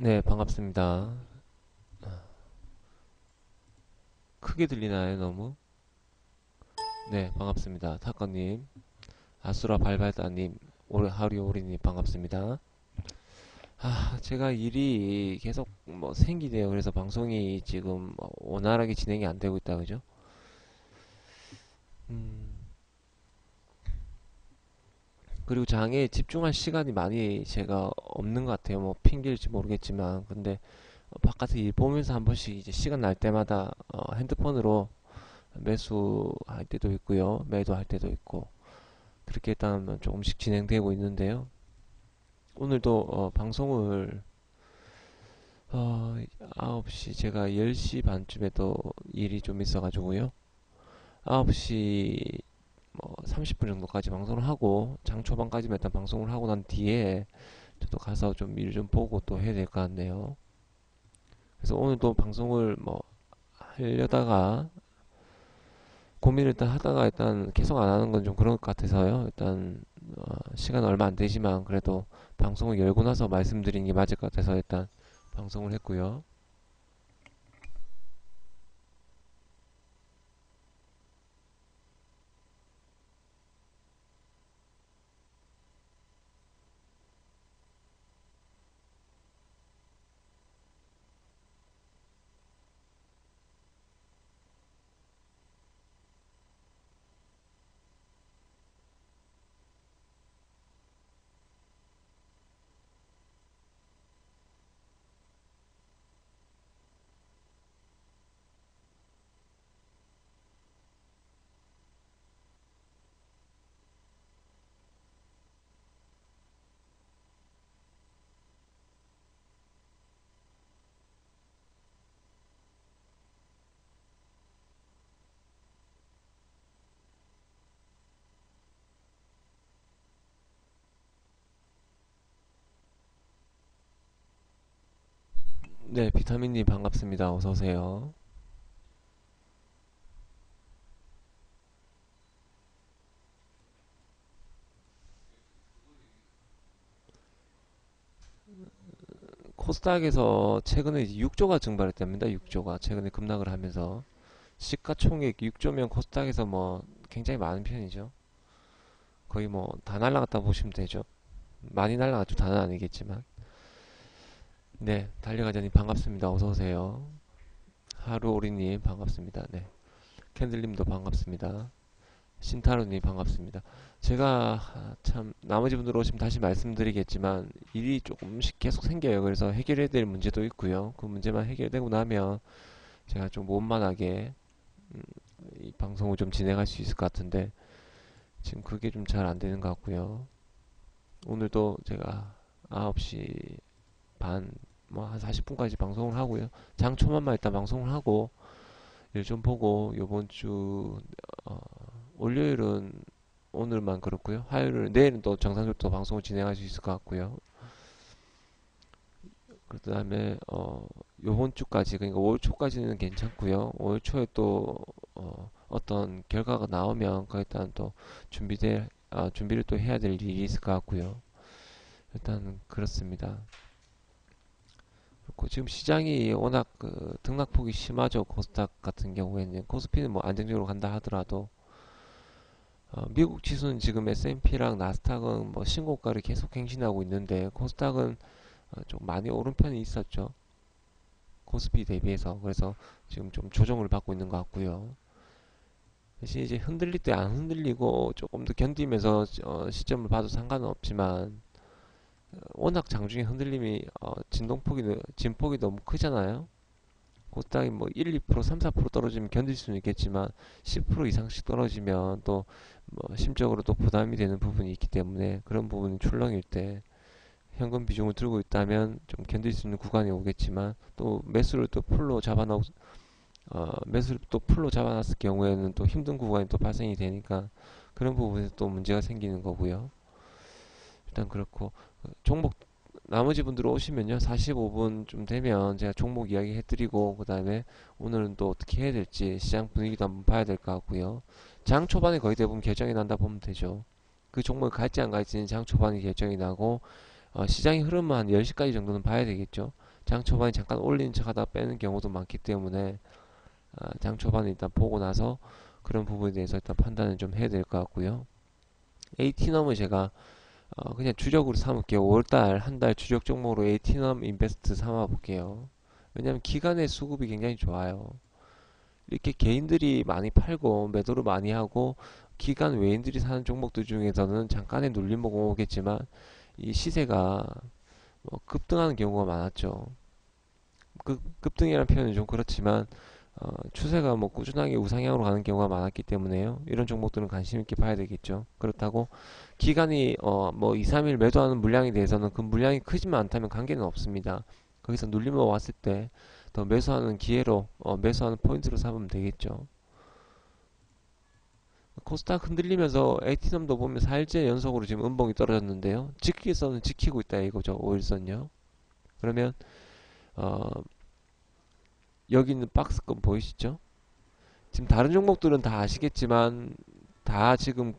네, 반갑습니다. 크게 들리나요, 너무? 네, 반갑습니다. 타커님, 아수라 발발다님, 하리오리님 반갑습니다. 제가 일이 계속 뭐 생기네요. 그래서 방송이 지금 원활하게 진행이 안 되고 있다, 그죠? 음, 그리고 장에 집중할 시간이 많이 제가 없는 것 같아요. 뭐 핑계일지 모르겠지만, 근데 바깥에 일 보면서 한 번씩 이제 시간 날 때마다 핸드폰으로 매수할 때도 있고요, 매도할 때도 있고. 그렇게 일단 조금씩 진행되고 있는데요. 오늘도 방송을 어, 9시 제가 10시 반쯤에도 일이 좀 있어가지고요. 9시 뭐 30분 정도까지 방송을 하고 장 초반까지만 일단 방송을 하고 난 뒤에 저도 가서 좀 일 좀 보고 또 해야 될 것 같네요. 그래서 오늘도 방송을 뭐 하려다가 고민을 일단 하다가 일단 계속 안 하는 건 좀 그런 것 같아서요. 일단 시간 얼마 안 되지만 그래도 방송을 열고 나서 말씀드리는 게 맞을 것 같아서 일단 방송을 했고요. 네, 비타민님 반갑습니다. 어서 오세요. 코스닥에서 최근에 이제 6조가 증발했답니다. 6조가 최근에 급락을 하면서 시가총액 6조면 코스닥에서 뭐 굉장히 많은 편이죠. 거의 뭐 다 날라갔다 보시면 되죠. 많이 날라갔죠. 다는 아니겠지만. 네, 달려가자님 반갑습니다. 어서 오세요. 하루오리님 반갑습니다. 네, 캔들님도 반갑습니다. 신타로님 반갑습니다. 제가 참 나머지 분들 오시면 다시 말씀드리겠지만 일이 조금씩 계속 생겨요. 그래서 해결해야 될 문제도 있고요. 그 문제만 해결되고 나면 제가 좀 원만하게 음, 이 방송을 좀 진행할 수 있을 것 같은데 지금 그게 좀 잘 안 되는 것 같고요. 오늘도 제가 9시 반, 뭐 한 40분까지 방송을 하고요. 장 초반만 일단 방송을 하고 일 좀 보고 요번 주 어, 월요일은 오늘만 그렇고요. 화요일은 내일은 또 정상적으로 또 방송을 진행할 수 있을 것 같고요. 그다음에 요번 주까지 그러니까 올 초까지는 괜찮고요. 올 초에 또 어떤 결과가 나오면 그 일단 또 준비를 또 해야 될 일이 있을 것 같고요. 일단 그렇습니다. 그리고 지금 시장이 워낙 그 등락폭이 심하죠. 코스닥 같은 경우에는 코스피는 뭐 안정적으로 간다 하더라도 미국 지수는 지금 S&P랑 나스닥은 뭐 신고가를 계속 갱신하고 있는데 코스닥은 좀 많이 오른 편이 있었죠. 코스피 대비해서. 그래서 지금 좀 조정을 받고 있는 것 같고요. 대신 이제 흔들릴 때 안 흔들리고 조금 더 견디면서 시점을 봐도 상관은 없지만 워낙 장중에 흔들림이 진폭이 너무 크잖아요. 코스닥이 뭐 1, 2%, 3, 4% 떨어지면 견딜 수는 있겠지만 10% 이상씩 떨어지면 또 뭐 심적으로 또 부담이 되는 부분이 있기 때문에 그런 부분이 출렁일 때 현금 비중을 들고 있다면 좀 견딜 수 있는 구간이 오겠지만 또 매수를 또 풀로 잡아놨을 경우에는 또 힘든 구간이 또 발생이 되니까 그런 부분에서 또 문제가 생기는 거고요. 일단 그렇고 종목 나머지 분들 오시면요 45분쯤 되면 제가 종목 이야기 해드리고 그 다음에 오늘은 또 어떻게 해야 될지 시장 분위기도 한번 봐야 될 것 같고요. 장 초반에 거의 대부분 결정이 난다 보면 되죠. 그 종목을 갈지 안 갈지는 장 초반에 결정이 나고 시장의 흐름은 한 10시까지 정도는 봐야 되겠죠. 장 초반에 잠깐 올리는 척 하다 빼는 경우도 많기 때문에 장 초반에 일단 보고 나서 그런 부분에 대해서 일단 판단을 좀 해야 될 것 같고요. AT넘을 제가 그냥 주력으로 삼을게요. 5월달 한 달 주력 종목으로 AT넘 인베스트 삼아 볼게요. 왜냐면 기간의 수급이 굉장히 좋아요. 이렇게 개인들이 많이 팔고 매도를 많이 하고 기간 외인들이 사는 종목들 중에서는 잠깐의 눌림목 오겠지만 이 시세가 급등하는 경우가 많았죠. 급등이라는 표현은 좀 그렇지만 추세가 꾸준하게 우상향으로 가는 경우가 많았기 때문에요. 이런 종목들은 관심 있게 봐야 되겠죠. 그렇다고 기간이 2, 3일 매도하는 물량에 대해서는 그 물량이 크지만 않다면 관계는 없습니다. 거기서 눌림목 왔을 때 더 매수하는 기회로 매수하는 포인트로 삼으면 되겠죠. 코스닥 흔들리면서 AT넘도 보면 4일째 연속으로 지금 음봉이 떨어졌는데요. 지키기선은 지키고 있다 이거죠. 5일선요. 그러면 어, 여기 있는 박스권 보이시죠? 지금 다른 종목들은 다 아시겠지만 다 지금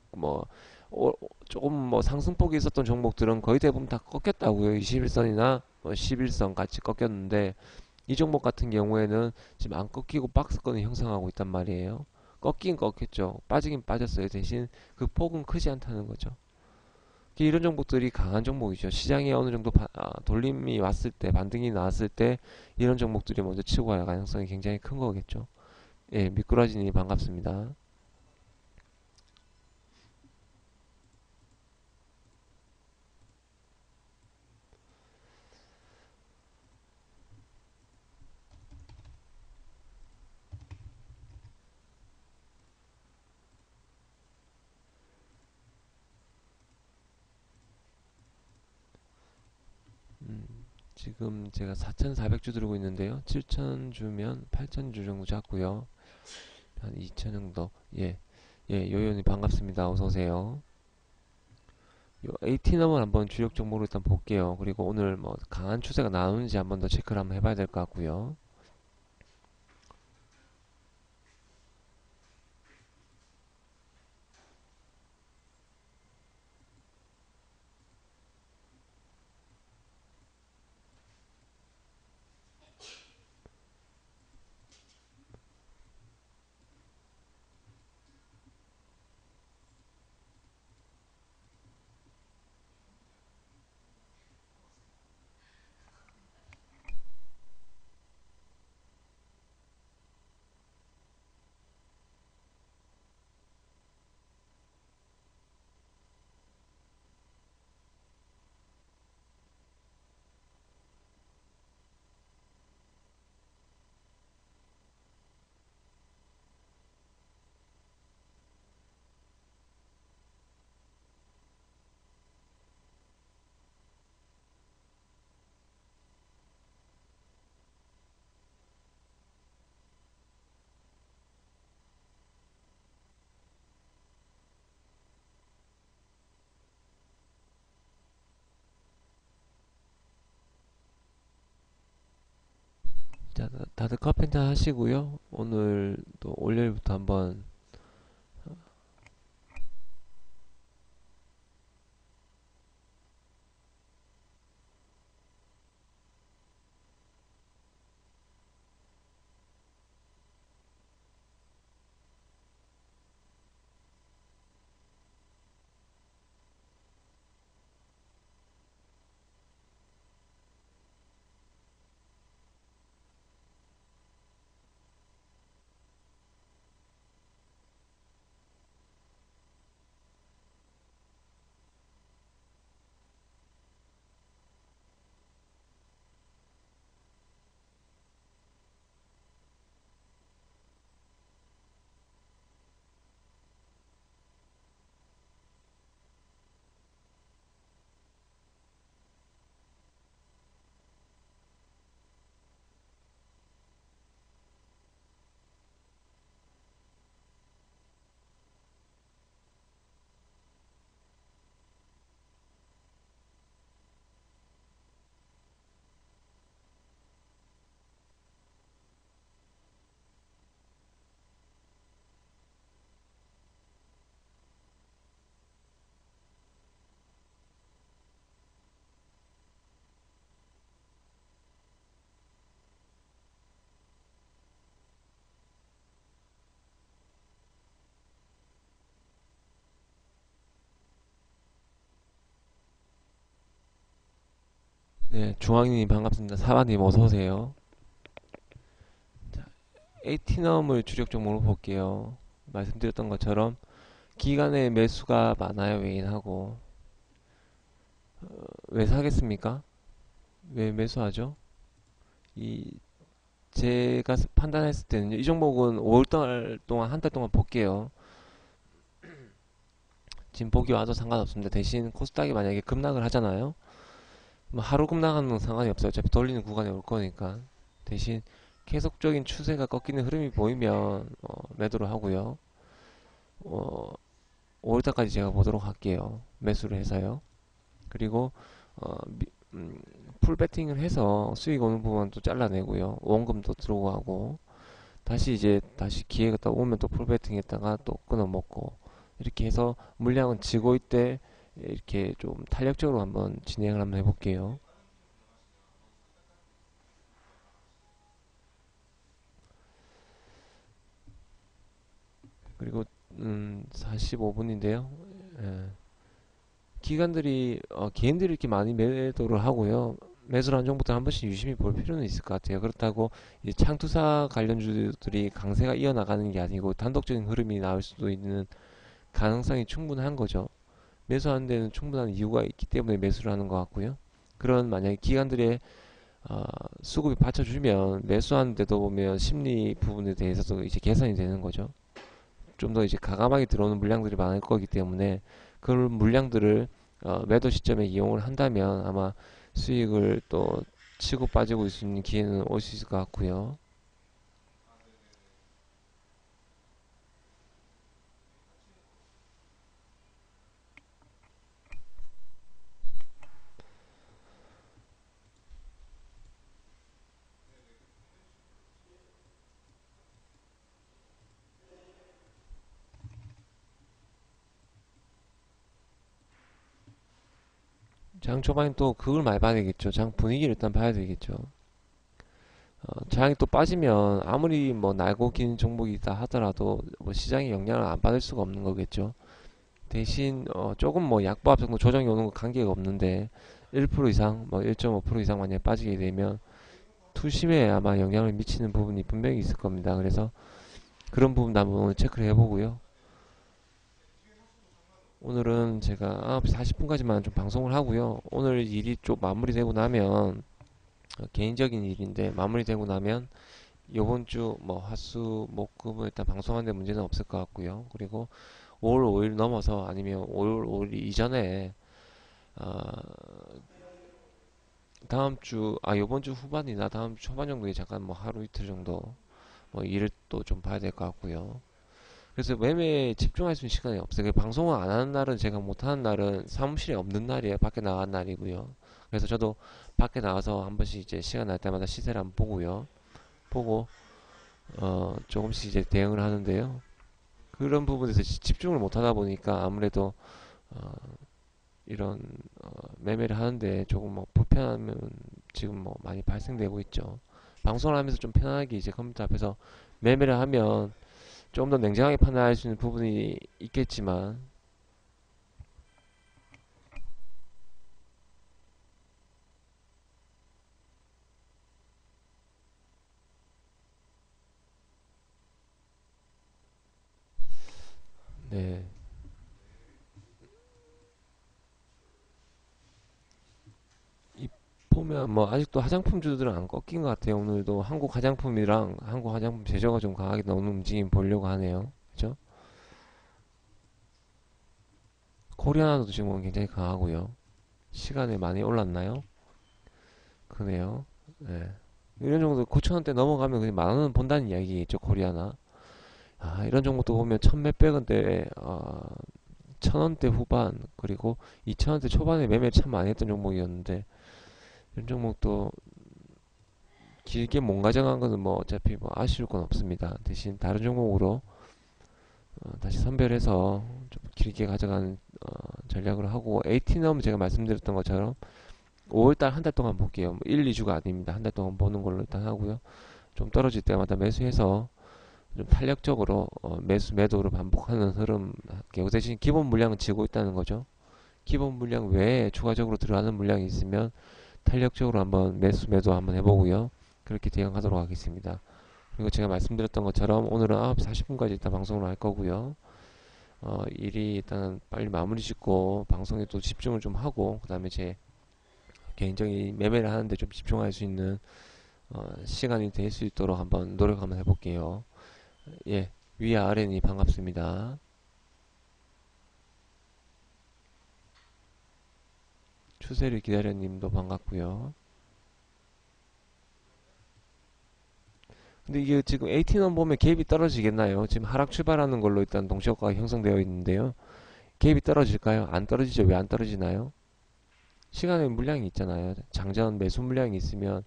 조금 상승폭이 있었던 종목들은 거의 대부분 다 꺾였다고요. 21선이나 11선 같이 꺾였는데 이 종목 같은 경우에는 지금 안 꺾이고 박스권을 형성하고 있단 말이에요. 꺾긴 꺾였죠. 빠지긴 빠졌어요. 대신 그 폭은 크지 않다는 거죠. 이런 종목들이 강한 종목이죠. 시장에 어느 정도 돌림이 왔을 때, 반등이 나왔을 때 이런 종목들이 먼저 치고 갈 가능성이 굉장히 큰 거겠죠. 예, 미꾸라지님 반갑습니다. 음, 지금 제가 4,400주 들고 있는데요. 7,000주면 8,000주 정도 잡고요. 한 2,000 정도. 예, 예, 요요님 반갑습니다. 어서 오세요. 요 AT넘을 한번 주력 종목으로 일단 볼게요. 그리고 오늘 강한 추세가 나오는지 한번 더 체크를 한번 해봐야 될 것 같고요. 자, 다들 커피 한잔 하시고요. 오늘 또 월요일부터 한번 네, 중앙님 반갑습니다. 사바님 어서 오세요. 자, 에이티넘을 주력 종목으로 볼게요. 말씀드렸던 것처럼 기간의 매수가 많아요, 외인하고. 왜 사겠습니까? 왜 매수하죠? 이 제가 판단했을 때는 이 종목은 5월 동안 한 달 동안 볼게요. 지금 보기 와도 상관없습니다. 대신 코스닥이 만약에 급락을 하잖아요. 뭐 하루 급락하는 건 상관이 없어요. 어차피 돌리는 구간에 올 거니까. 대신 계속적인 추세가 꺾이는 흐름이 보이면 매도를 하고요. 어, 5월달까지 제가 보도록 할게요. 매수를 해서요. 그리고 어, 미- 음, 풀 배팅을 해서 수익 오는 부분 또 잘라내고요. 원금도 들어가고 다시 기회가 또 오면 또 풀 배팅했다가 또 끊어 먹고 이렇게 해서 물량은 지고 있대 이렇게 좀 탄력적으로 한번 진행을 한번 해볼게요. 그리고 45분인데요. 기관들이 개인들이 이렇게 많이 매도를 하고요. 매수를 한 정부터 한 번씩 유심히 볼 필요는 있을 것 같아요. 그렇다고 이제 창투사 관련주들이 강세가 이어나가는 게 아니고 단독적인 흐름이 나올 수도 있는 가능성이 충분한 거죠. 매수하는 데는 충분한 이유가 있기 때문에 매수를 하는 것 같고요. 그런 만약에 기관들의 어, 수급이 받쳐주면 매수하는 데도 보면 심리 부분에 대해서도 이제 개선이 되는 거죠. 좀 더 이제 가감하게 들어오는 물량들이 많을 거기 때문에 그런 물량들을 매도 시점에 이용을 한다면 아마 수익을 또 치고 빠지고 있을 수 있는 기회는 올 수 있을 것 같고요. 장 초반에 또 그걸 많이 봐야 되겠죠. 장 분위기를 일단 봐야 되겠죠. 장이 또 빠지면 아무리 뭐 날고 긴 종목이다 하더라도 뭐 시장이 영향을 안 받을 수가 없는 거겠죠. 대신 조금 뭐 약보합 정도 조정이 오는 거 관계가 없는데 1% 이상 뭐 1.5% 이상 만약에 빠지게 되면 투심에 아마 영향을 미치는 부분이 분명히 있을 겁니다. 그래서 그런 부분도 한번 오늘 체크를 해보고요. 오늘은 제가 9시 40분까지만 좀 방송을 하고요. 오늘 일이 좀 마무리되고 나면 개인적인 일인데 마무리되고 나면 요번 주 뭐 화수 목금은 일단 방송하는데 문제는 없을 것 같고요. 그리고 5월 5일 넘어서 아니면 5월 5일 이전에 어, 다음 주 요번 주 후반이나 다음 주 초반 정도에 잠깐 뭐 하루 이틀 정도 뭐 일을 또 좀 봐야 될 것 같고요. 그래서 매매에 집중할 수 있는 시간이 없어요. 방송을 안 하는 날은 제가 못 하는 날은 사무실에 없는 날이에요. 밖에 나간 날이고요. 그래서 저도 밖에 나가서 한 번씩 이제 시간 날 때마다 시세를 한번 보고요. 보고 조금씩 이제 대응을 하는데요. 그런 부분에서 집중을 못 하다 보니까 아무래도 어, 이런 매매를 하는데 조금 뭐 불편함은 지금 뭐 많이 발생되고 있죠. 방송을 하면서 좀 편하게 이제 컴퓨터 앞에서 매매를 하면 조금 더 냉정하게 판단할 수 있는 부분이 있겠지만, 네. 이 보면 뭐 아직도 화장품주들은 안 꺾인 것 같아요. 오늘도 한국 화장품이랑 한국 화장품 제조가 좀 강하게 나오는 움직임 보려고 하네요. 그죠? 코리아나도 지금 굉장히 강하고요. 시간에 많이 올랐나요? 그네요. 네. 이런 정도 9,000원대 넘어가면 그냥 만 원은 본다는 이야기겠죠, 코리아나. 이런 정도도 보면 천 몇백 원대, 1,000원대 후반, 그리고 2,000원대 초반에 매매를 참 많이 했던 종목이었는데, 이런 종목도 길게 못 가져간 거는 뭐 어차피 뭐 아쉬울 건 없습니다. 대신 다른 종목으로 다시 선별해서 좀 길게 가져가는 전략을 하고, AT넘 제가 말씀드렸던 것처럼 5월달 한 달 동안 볼게요. 뭐 1, 2주가 아닙니다. 한 달 동안 보는 걸로 일단 하고요. 좀 떨어질 때마다 매수해서 좀 탄력적으로 매수 매도를 반복하는 흐름 할게요. 대신 기본 물량은 지고 있다는 거죠. 기본 물량 외에 추가적으로 들어가는 물량이 있으면 탄력적으로 한번 매도 한번 해보고요. 그렇게 대응하도록 하겠습니다. 그리고 제가 말씀드렸던 것처럼 오늘은 9시 40분까지 일단 방송을 할 거고요. 일이 일단 빨리 마무리 짓고 방송에 또 집중을 좀 하고 그 다음에 제 개인적인 매매를 하는데 좀 집중할 수 있는 시간이 될 수 있도록 한번 노력 한번 해볼게요. 예, 위아 아래니 반갑습니다. 추세를 기다려님도 반갑고요. 근데 이게 지금 AT는 보면 갭이 떨어지겠나요? 지금 하락 출발하는 걸로 일단 동시효과가 형성되어 있는데요. 갭이 떨어질까요? 안 떨어지죠? 왜 안 떨어지나요? 시간의 물량이 있잖아요. 장전 매수 물량이 있으면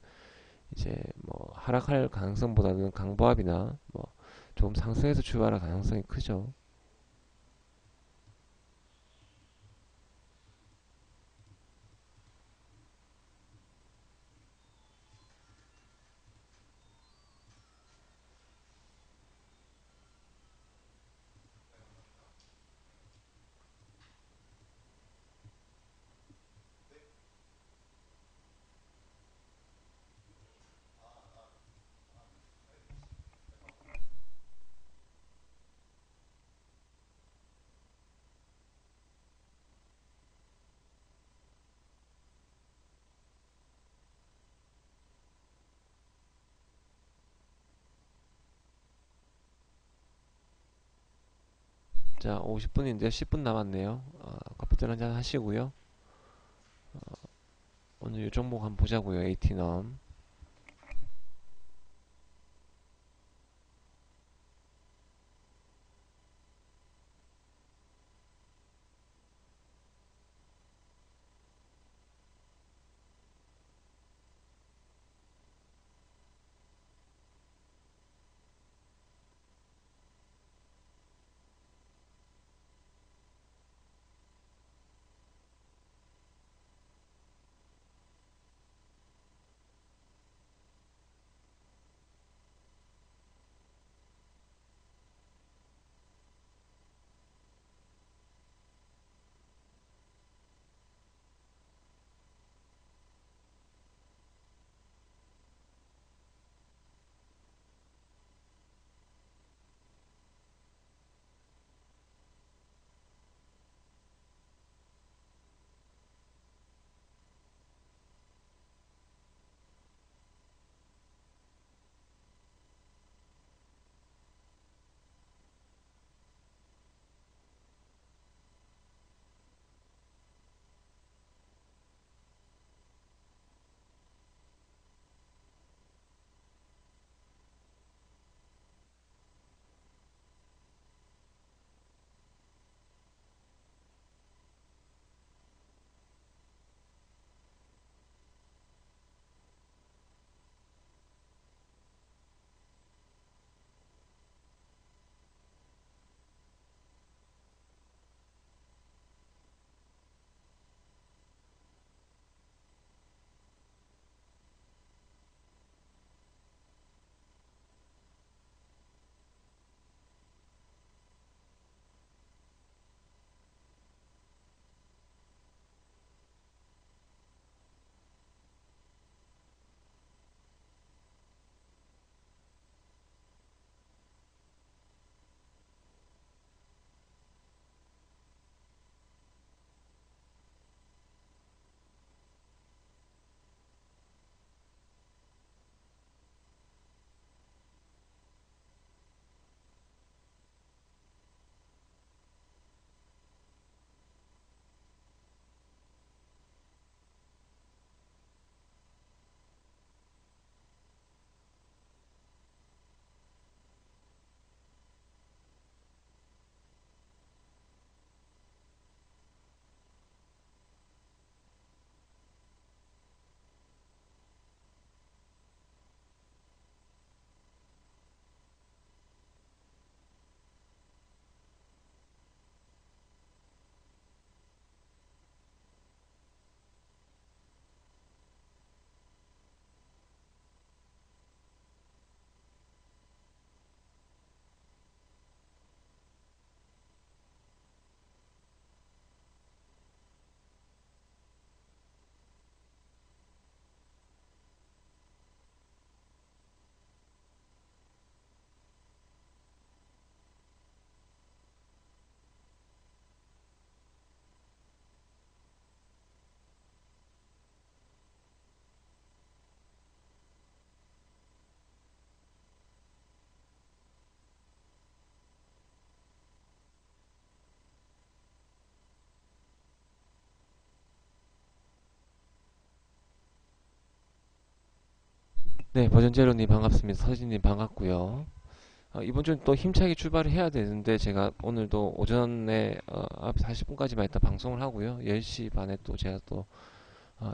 이제 뭐 하락할 가능성보다는 강보합이나 뭐 조금 상승해서 출발할 가능성이 크죠. 자, 50분인데요. 10분 남았네요. 커피들 한잔 하시고요. 오늘 이 종목 한번 보자고요. AT넘. 네, 버전제로님 반갑습니다. 서진님 반갑고요. 이번 주는 또 힘차게 출발을 해야 되는데 제가 오늘도 오전에 40분까지만 있다 방송을 하고요. 10시 반에 또 제가 또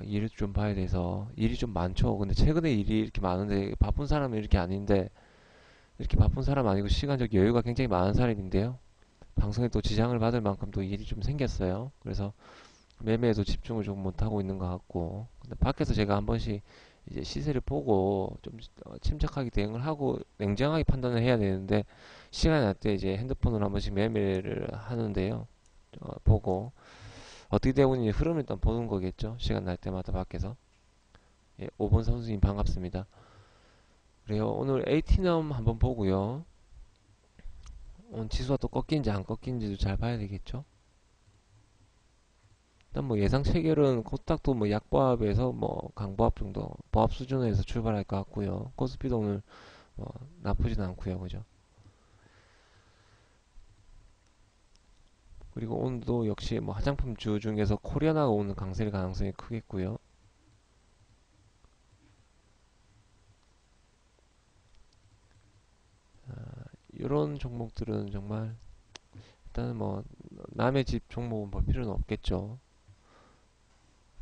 일을 좀 봐야 돼서 일이 좀 많죠. 근데 최근에 일이 이렇게 많은데 바쁜 사람은 이렇게 아닌데 이렇게 바쁜 사람 아니고 시간적 여유가 굉장히 많은 사람인데요. 방송에 또 지장을 받을 만큼 또 일이 좀 생겼어요. 그래서 매매에도 집중을 좀 못하고 있는 것 같고 근데 밖에서 제가 한 번씩 이제 시세를 보고 좀 침착하게 대응을 하고 냉정하게 판단을 해야 되는데 시간이 날 때 이제 핸드폰으로 한 번씩 매매를 하는데요. 보고 어떻게 되고 있는지 흐름을 일단 보는 거겠죠. 시간 날 때마다 밖에서. 예, 5번 선수님 반갑습니다. 그래요. 오늘 AT넘 한번 보고요. 오늘 지수가 또 꺾인지 안 꺾인지도 잘 봐야 되겠죠. 일단 뭐 예상 체결은 코스닥도 뭐 약보합에서 뭐 강보합 정도 보합 수준에서 출발할 것 같고요. 코스피도 오늘 뭐 나쁘진 않고요, 그죠? 그리고 오늘도 역시 뭐 화장품 주 중에서 코리아나가 오늘 강세일 가능성이 크겠고요. 이런 종목들은 정말 일단은 뭐 남의 집 종목은 볼 필요는 없겠죠.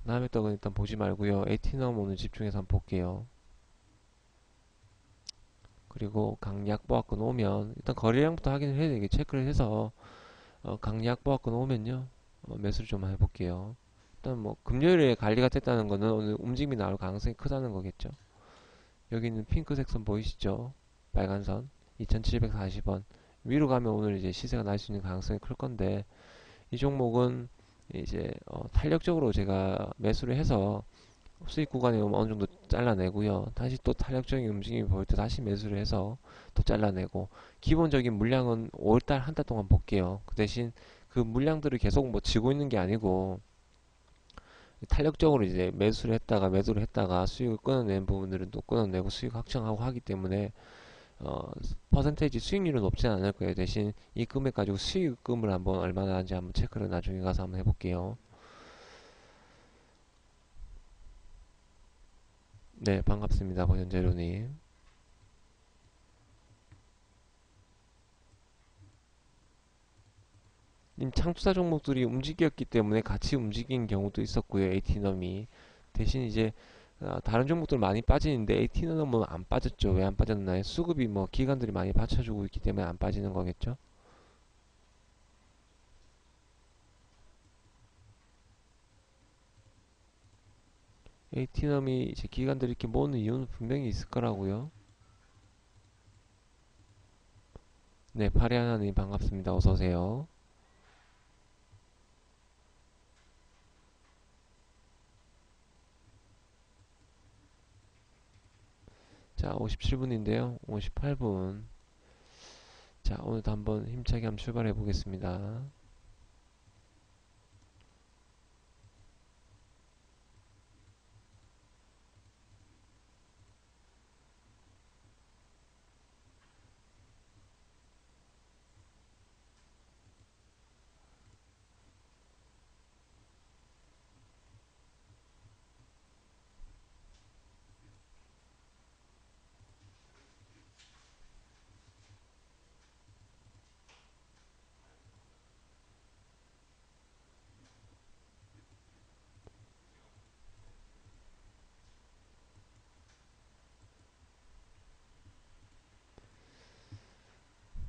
남의 떡은 일단 보지 말고요. 에티넘 오늘 집중해서 한번 볼게요. 그리고 강약보합권 오면 일단 거래량부터 확인을 해야 되게 체크를 해서 강약보합권 오면요 매수를 좀 해볼게요. 일단 뭐 금요일에 관리가 됐다는 거는 오늘 움직임이 나올 가능성이 크다는 거겠죠. 여기 있는 핑크색 선 보이시죠? 빨간 선 2740원 위로 가면 오늘 이제 시세가 날 수 있는 가능성이 클 건데 이 종목은 이제 탄력적으로 제가 매수를 해서 수익 구간에 오면 어느 정도 잘라내고요. 다시 또 탄력적인 움직임이 보일 때 다시 매수를 해서 또 잘라내고 기본적인 물량은 5월달 한 달 동안 볼게요. 그 대신 그 물량들을 계속 뭐 지고 있는 게 아니고 탄력적으로 이제 매수를 했다가 매도를 했다가 수익을 끊어낸 부분들은 또 끊어내고 수익 확정하고 하기 때문에 퍼센테이지 수익률은 높지 않을 거예요. 대신 이 금액 가지고 수익금을 한번 얼마나 하는지 한번 체크를 나중에 가서 한번 해볼게요. 네, 반갑습니다. 버전재료님. 님 창투사 종목들이 움직였기 때문에 같이 움직인 경우도 있었고요. AT넘이 대신 이제 다른 종목들 많이 빠지는데 AT넘은 안 빠졌죠. 왜 안 빠졌나요? 수급이 뭐 기관들이 많이 받쳐주고 있기 때문에 안 빠지는 거겠죠. AT넘이 이제 기관들이 이렇게 모으는 이유는 분명히 있을 거라고요. 네, 파리하나님 반갑습니다. 어서 오세요. 자, 57분인데요. 58분. 자, 오늘도 한번 힘차게 한번 출발해 보겠습니다.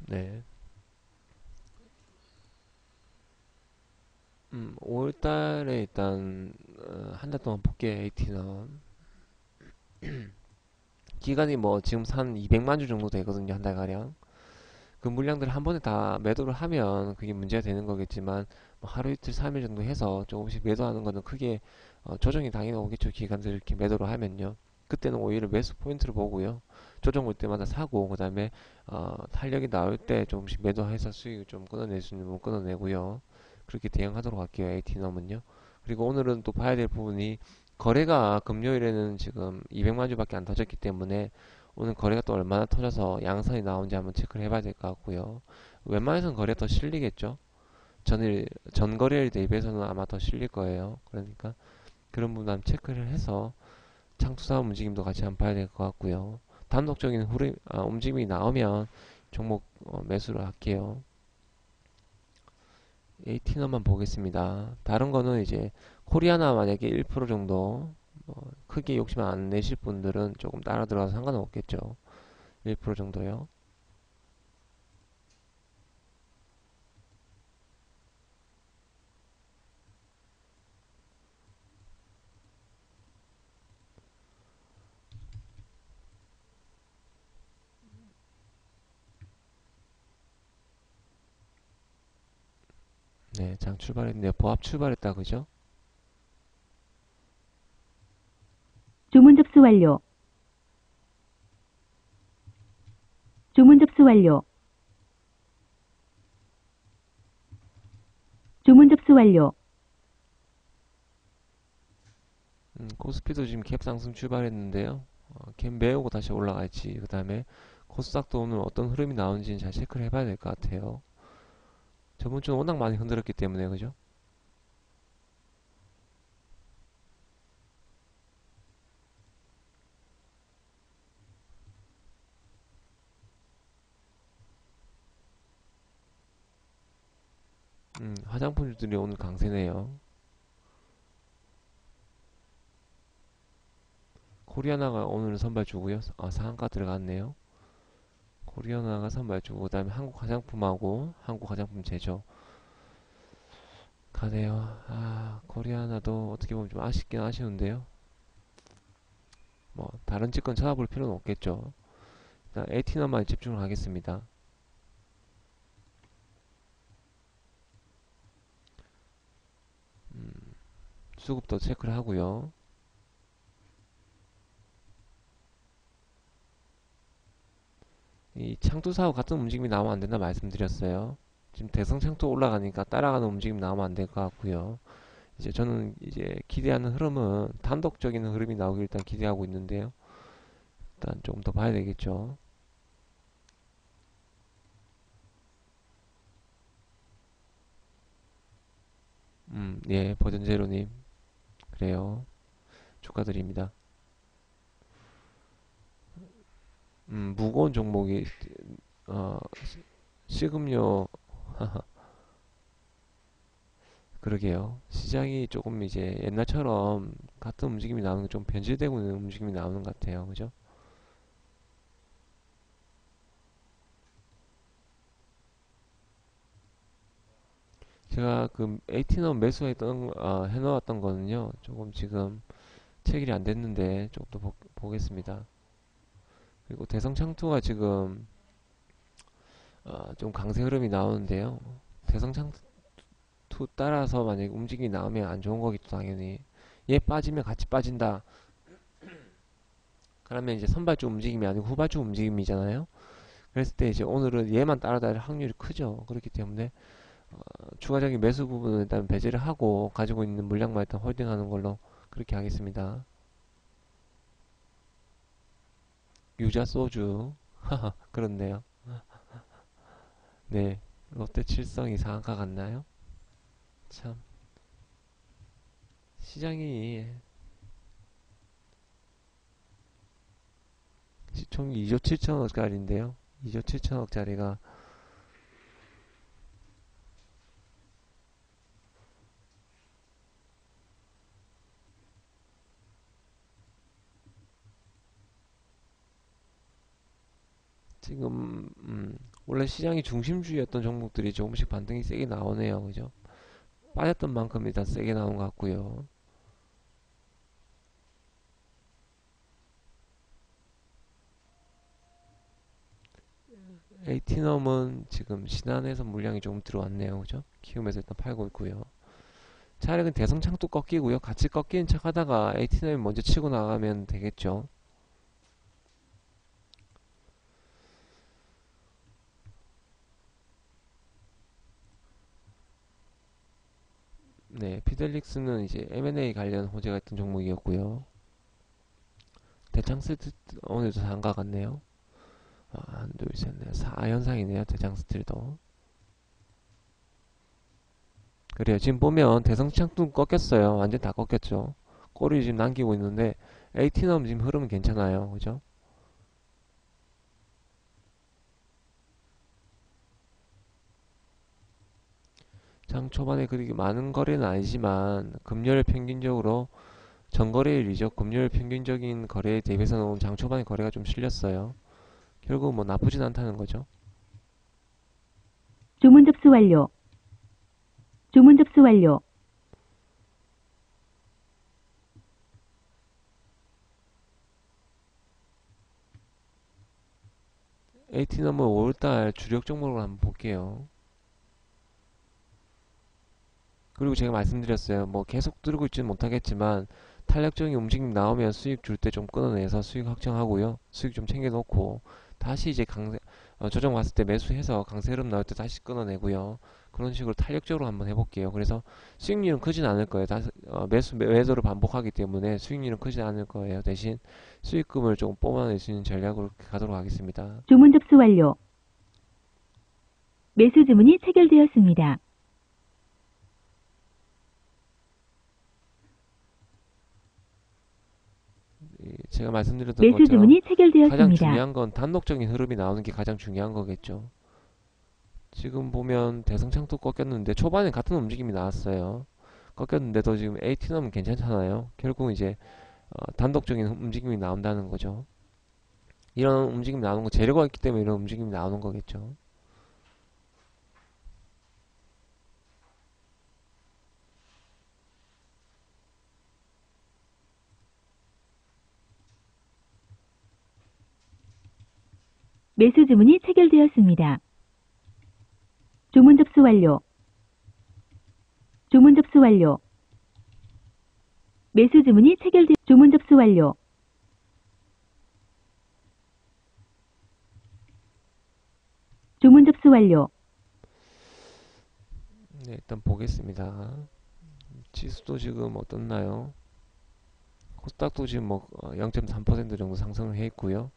네. 5월달에 일단 한 달 동안 볼게요. AT넘 기간이 뭐 지금 한 200만 주 정도 되거든요. 한 달가량. 그 물량들을 한 번에 다 매도를 하면 그게 문제가 되는 거겠지만 뭐 하루 이틀 3일 정도 해서 조금씩 매도하는 거는 크게 조정이 당연히 오겠죠. 기관들 이렇게 매도를 하면요. 그때는 오히려 매수 포인트를 보고요. 조정 올 때마다 사고 그다음에 탄력이 나올 때 조금씩 매도해서 수익을 좀 끊어낼 수 있는 부분 끊어내고요. 그렇게 대응하도록 할게요. AT넘은요. 그리고 오늘은 또 봐야 될 부분이 거래가 금요일에는 지금 200만 주밖에 안 터졌기 때문에 오늘 거래가 또 얼마나 터져서 양선이 나온지 한번 체크를 해봐야 될 것 같고요. 웬만해서는 거래가 더 실리겠죠. 전 거래일 대비해서는 아마 더 실릴 거예요. 그러니까 그런 부분 한번 체크를 해서 창투사 움직임도 같이 한번 봐야 될 것 같고요. 단독적인 움직임이 나오면 종목 매수를 할게요. 에이티너만 보겠습니다. 다른 거는 이제 코리아나 만약에 1% 정도 크게 욕심 안 내실 분들은 조금 따라 들어가서 상관은 없겠죠. 1% 정도요. 네, 장 출발했네요. 보합 출발했다 그죠? 주문 접수 완료. 주문 접수 완료. 주문 접수 완료. 코스피도 지금 캡 상승 출발했는데요. 캡 메우고 다시 올라갈지, 그 다음에 코스닥도 오늘 어떤 흐름이 나오는지는 잘 체크를 해봐야 될 것 같아요. 저번 주는 워낙 많이 흔들었기 때문에, 그죠? 화장품들이 오늘 강세네요. 코리아나가 오늘 선발주고요. 상한가 들어갔네요. 코리아나가 선발주고, 그 다음에 한국 화장품하고 한국 화장품 제조 가네요. 코리아나도 어떻게 보면 좀 아쉽긴 아쉬운데요. 뭐 다른 직권 찾아볼 필요는 없겠죠. 일단 에이티너만 집중을 하겠습니다. 수급도 체크를 하고요. 이 창투사하고 같은 움직임이 나오면 안 된다 말씀드렸어요. 지금 대성 창투 올라가니까 따라가는 움직임 나오면 안 될 것 같고요. 이제 저는 이제 기대하는 흐름은 단독적인 흐름이 나오길 일단 기대하고 있는데요. 일단 조금 더 봐야 되겠죠. 예, 버전 제로님. 그래요. 축하드립니다. 무거운 종목이, 어, 식음료, 그러게요. 시장이 조금 이제 옛날처럼 같은 움직임이 나오는 게 좀 변질되고 있는 움직임이 나오는 것 같아요. 그죠? 제가 그 에이티넘 해놓았던 거는요. 조금 지금 체결이 안 됐는데 조금 더 보겠습니다. 그리고 대성창투가 지금 좀 강세 흐름이 나오는데요. 대성창투 따라서 만약에 움직임이 나오면 안 좋은 거겠죠, 당연히. 얘 빠지면 같이 빠진다. 그러면 이제 선발주 움직임이 아니고 후발주 움직임이잖아요. 그랬을 때 이제 오늘은 얘만 따라다닐 확률이 크죠. 그렇기 때문에 추가적인 매수 부분은 일단 배제를 하고 가지고 있는 물량만 일단 홀딩하는 걸로 그렇게 하겠습니다. 유자 소주. 그렇네요. 네. 롯데 칠성이 상한가 같나요? 참. 시장이 시총이 2조 7천억짜리인데요. 2조 7천억짜리가 지금 원래 시장이 중심주의였던 종목들이 조금씩 반등이 세게 나오네요. 그죠? 빠졌던 만큼 일단 세게 나온 것 같고요. 에이티넘은 지금 신한에서 물량이 조금 들어왔네요. 그죠? 키움에서 일단 팔고 있고요. 차량은 대성창도 꺾이고요. 같이 꺾이는 척 하다가 에이티넘이 먼저 치고 나가면 되겠죠. 네, 피델릭스는 이제 M&A 관련 호재가 있던 종목이었고요. 대창스틸 오늘도 상가 같네요. 하나, 둘, 셋, 넷, 4현상이네요. 대창스틸도. 그래요. 지금 보면 대성창도 꺾였어요. 완전 다 꺾였죠. 꼬리 지금 남기고 있는데 에이티넘 지금 흐름은 괜찮아요. 그죠? 장 초반에 그렇게 많은 거래는 아니지만 금요일 평균적으로 전거래일이죠. 금요일 평균적인 거래에 대비해서는 장 초반에 거래가 좀 실렸어요. 결국 뭐 나쁘진 않다는 거죠. 주문 접수 완료. 주문 접수 완료. 에이티넘은 5월달 주력 종목으로 한번 볼게요. 그리고 제가 말씀드렸어요. 뭐 계속 들고 있지는 못하겠지만 탄력적인 움직임 나오면 수익 줄 때 좀 끊어내서 수익 확정하고요. 수익 좀 챙겨놓고 다시 이제 조정 왔을 때 매수해서 강세 흐름 나올 때 다시 끊어내고요. 그런 식으로 탄력적으로 한번 해볼게요. 그래서 수익률은 크진 않을 거예요. 매도를 반복하기 때문에 수익률은 크진 않을 거예요. 대신 수익금을 조금 뽑아낼 수 있는 전략으로 가도록 하겠습니다. 주문 접수 완료. 매수 주문이 체결되었습니다. 제가 말씀드렸던 매수 것처럼 주문이 가장 체결되었습니다. 중요한 건 단독적인 흐름이 나오는 게 가장 중요한 거겠죠. 지금 보면 대성창도 꺾였는데 초반에 같은 움직임이 나왔어요. 꺾였는데도 지금 AT넘은 괜찮잖아요. 결국 이제 단독적인 움직임이 나온다는 거죠. 이런 움직임이 나오는 거 재료가 있기 때문에 이런 움직임이 나오는 거겠죠. 매수 주문이 체결되었습니다. 주문 접수 완료. 주문 접수 완료. 매수 주문이 주문 접수 완료. 주문 접수 완료. 네, 일단 보겠습니다. 지수도 지금 어떻나요? 코스닥도 지금 뭐 0.3% 정도 상승을 해 있고요.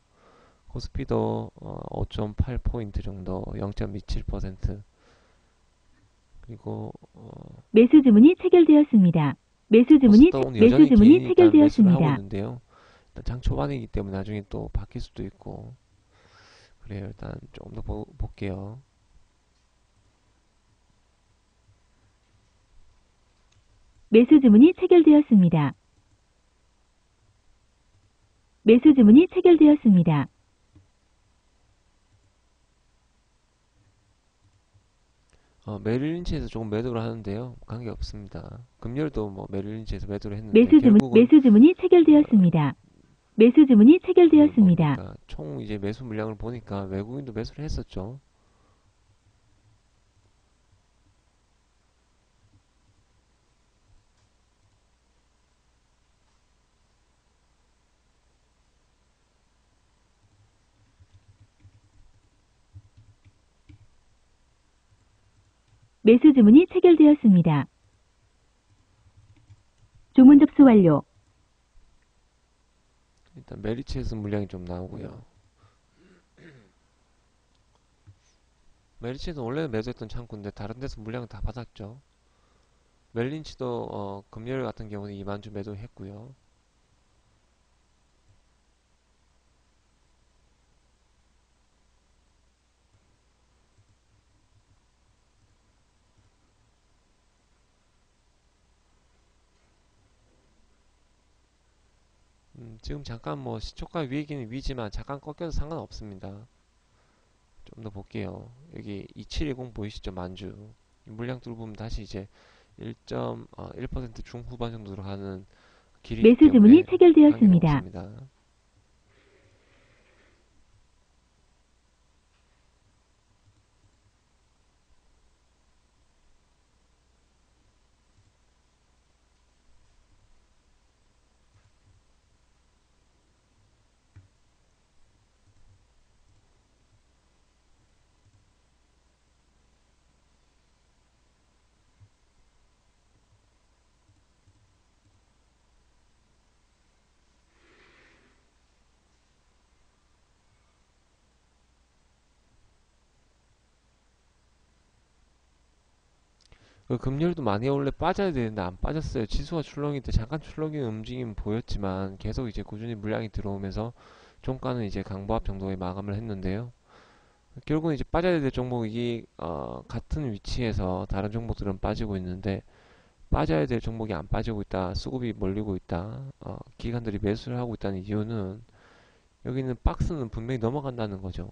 코스피도 5.8포인트 정도 0.27%. 그리고 매수 주문이 체결되었습니다. 코스닥 오늘 매수 여전히 주문이 개인이 일단 매수를 하고 체결되었습니다. 있는데요. 일단 장 초반이기 때문에 나중에 또 바뀔 수도 있고 그래요. 일단 조금 더 볼게요. 매수 주문이 체결되었습니다. 매수 주문이 체결되었습니다. 메릴린치에서 조금 매도를 하는데요. 관계 없습니다. 금요일도 뭐 메릴린치에서 매도를 했는데 결국은 매수 주문이 어, 체결되었습니다. 매수 주문이 그 체결되었습니다. 뭡니까? 총 이제 매수 물량을 보니까 외국인도 매수를 했었죠. 매수 주문이 체결되었습니다. 주문 접수 완료. 일단 메리츠에서 물량이 좀 나오고요. 메리츠는 원래 매도했던 창구인데 다른 데서 물량을 다 받았죠. 멜린치도 금요일 같은 경우는 2만 주 매도했고요. 지금 잠깐 뭐 시초가 위이기는 위지만 잠깐 꺾여도 상관없습니다. 좀 더 볼게요. 여기 2710 보이시죠? 만주. 물량 뚫으면 다시 이제 1.1% 중후반 정도 들어가는 길이기 매수 주문이 때문에 관계가 체결되었습니다. 없습니다. 그 금요일도 많이 원래 빠져야 되는데 안 빠졌어요. 지수가 출렁일 때 잠깐 출렁이는 움직임 보였지만 계속 이제 꾸준히 물량이 들어오면서 종가는 이제 강보합 정도의 마감을 했는데요. 결국은 이제 빠져야 될 종목이 같은 위치에서 다른 종목들은 빠지고 있는데 빠져야 될 종목이 안 빠지고 있다. 수급이 몰리고 있다. 기관들이 매수를 하고 있다는 이유는 여기는 박스는 분명히 넘어간다는 거죠.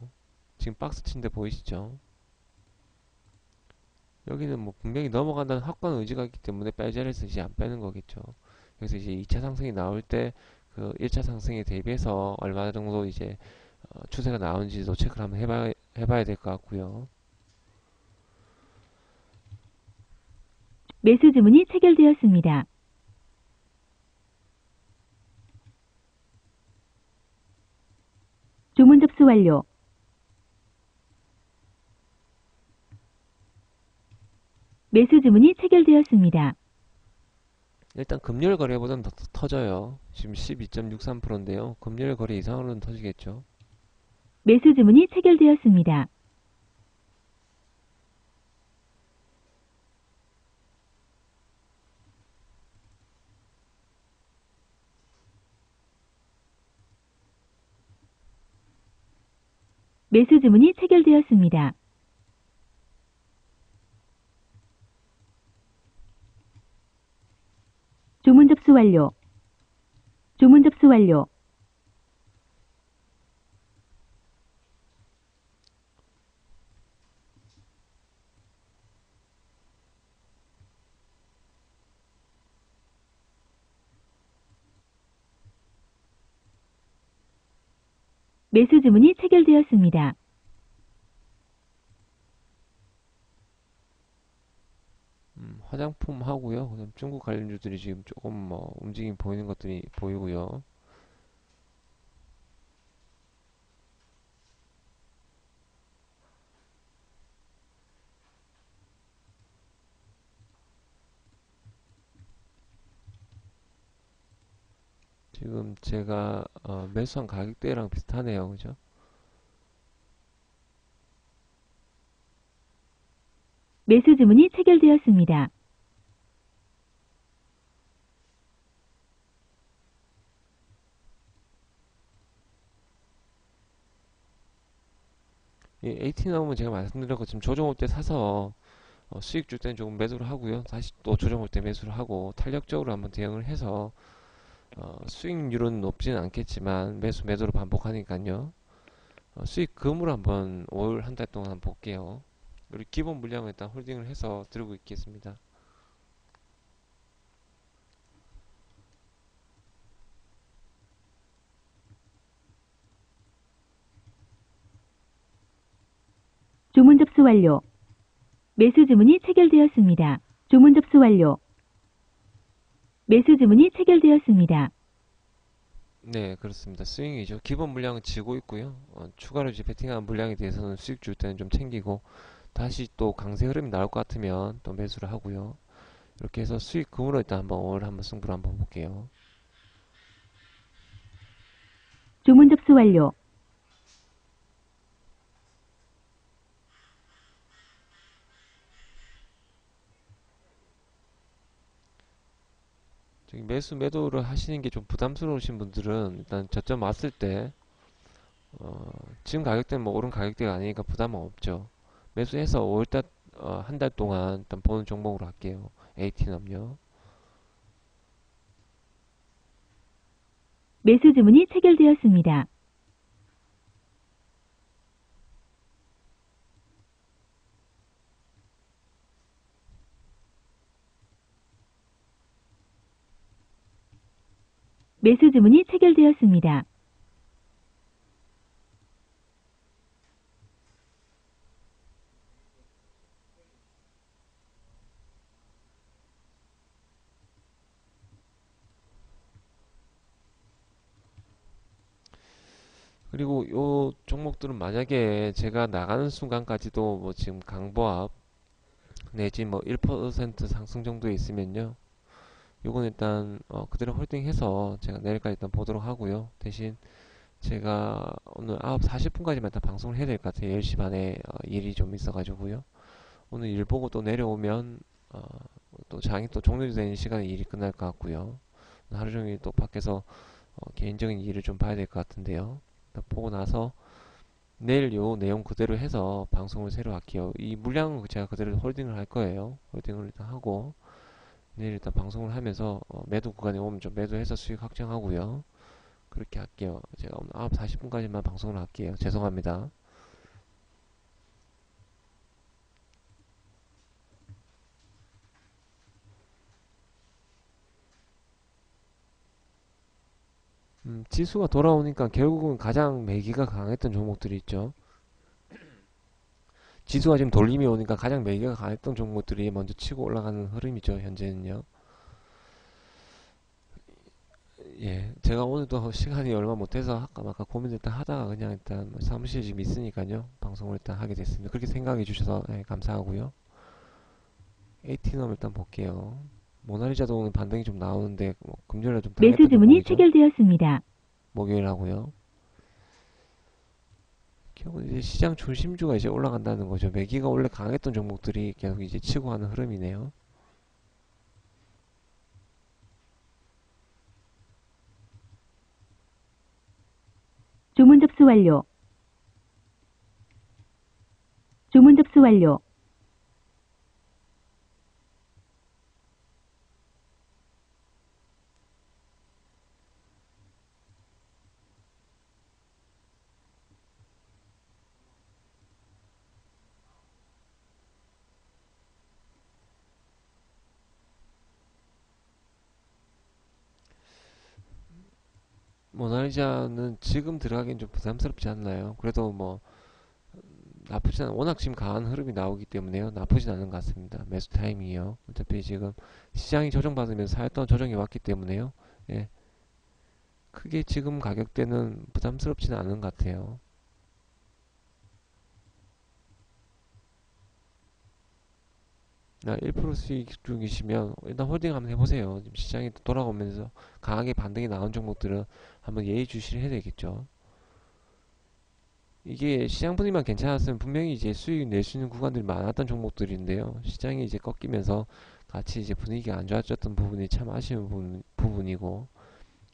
지금 박스 친데 보이시죠? 여기는 뭐 분명히 넘어간다는 확고한 의지가 있기 때문에 빼자리에서 이제 안 빼는 거겠죠. 그래서 이제 2차 상승이 나올 때 그 1차 상승에 대비해서 얼마 정도 이제 추세가 나오는지도 체크를 한번 해봐야 될 것 같고요. 매수 주문이 체결되었습니다. 주문 접수 완료. 매수 주문이 체결되었습니다. 일단 금요일 거래보다는 더 터져요. 지금 12.63%인데요. 금요일 거래 이상으로는 터지겠죠. 매수 주문이 체결되었습니다. 매수 주문이 체결되었습니다. 주문 접수 완료. 주문 접수 완료. 매수 주문이 체결되었습니다. 화장품 하고요. 그다음 중국 관련주들이 지금 조금 뭐 움직임 보이는 것들이 보이고요. 지금 제가 매수한 가격대랑 비슷하네요. 그죠? 매수 주문이 체결되었습니다. 이 AT 나오면 제가 말씀드린 것처럼 조정 올 때 사서 수익 줄 때는 조금 매도를 하고요. 다시 또 조정 올 때 매수를 하고 탄력적으로 한번 대응을 해서 수익률은 높지는 않겠지만 매도를 반복하니까요. 수익금으로 한번 올 한 달 동안 한번 볼게요. 우리 기본 물량을 일단 홀딩을 해서 들고 있겠습니다. 주문 접수 완료. 매수 주문이 체결되었습니다. 주문 접수 완료. 매수 주문이 체결되었습니다. 네, 그렇습니다. 스윙이죠. 기본 물량은 지고 있고요. 추가로 이제 베팅한 물량에 대해서는 수익 줄 때는 좀 챙기고 다시 또 강세 흐름이 나올 것 같으면 또 매수를 하고요. 이렇게 해서 수익금으로 일단 한번 오늘 한번 승부를 한번 볼게요. 주문 접수 완료. 지금 매도를 하시는 게 좀 부담스러우신 분들은 일단 저점 왔을 때 지금 가격대는 뭐 오른 가격대가 아니니까 부담은 없죠. 매수해서 5월달 한 달 동안 일단 보는 종목으로 할게요. AT넘요. 매수 주문이 체결되었습니다. 매수 주문이 체결되었습니다. 그리고 요 종목들은 만약에 제가 나가는 순간까지도 뭐 지금 강보합 내지 뭐 1% 상승 정도에 있으면요. 요건 일단 그대로 홀딩해서 제가 내일까지 일단 보도록 하고요. 대신 제가 오늘 9시 40분까지만 일단 방송을 해야 될 것 같아요. 10시 반에 일이 좀 있어가지고요. 오늘 일 보고 또 내려오면 어, 또 장이 또 종료되는 시간에 일이 끝날 것 같고요. 하루 종일 또 밖에서 개인적인 일을 좀 봐야 될 것 같은데요. 일단 보고 나서 내일 요 내용 그대로 해서 방송을 새로 할게요. 이 물량은 제가 그대로 홀딩을 할 거예요. 홀딩을 일단 하고 내일 일단 방송을 하면서 매도 구간에 오면 좀 매도해서 수익 확정하고요. 그렇게 할게요. 제가 오늘 9시 40분까지만 방송을 할게요. 죄송합니다. 지수가 돌아오니까 결국은 가장 매기가 강했던 종목들이 있죠. 지수가 지금 돌림이 오니까 가장 매기가 강했던 종목들이 먼저 치고 올라가는 흐름이죠. 현재는요. 예, 제가 오늘도 시간이 얼마 못해서 아까 고민 일단 하다가 그냥 일단 사무실에 지금 있으니까요. 방송을 일단 하게 됐습니다. 그렇게 생각해 주셔서 감사하고요. AT넘 일단 볼게요. 모나리자도 오늘 반등이 좀 나오는데 금요일에 좀 매수 당했던 주문이 종목이죠. 체결되었습니다. 목요일 하고요. 결국 이제 시장 중심주가 이제 올라간다는 거죠. 매기가 원래 강했던 종목들이 계속 이제 치고 가는 흐름이네요. 주문 접수 완료. 주문 접수 완료. 모나리자는 지금 들어가기엔 좀 부담스럽지 않나요? 그래도 뭐 나쁘진 않아. 워낙 지금 강한 흐름이 나오기 때문에요. 나쁘진 않은 것 같습니다. 매수 타이밍이요. 어차피 지금 시장이 조정받으면서 살던 조정이 왔기 때문에요. 예, 크게 지금 가격대는 부담스럽지는 않은 것 같아요. 1% 수익 중이시면 일단 홀딩 한번 해보세요. 지금 시장이 돌아오면서 강하게 반등이 나온 종목들은 한번 예의주시를 해야 되겠죠. 이게 시장 분위기만 괜찮았으면 분명히 이제 수익 낼 수 있는 구간들이 많았던 종목들인데요. 시장이 이제 꺾이면서 같이 이제 분위기가 안 좋아졌던 부분이 참 아쉬운 부분이고,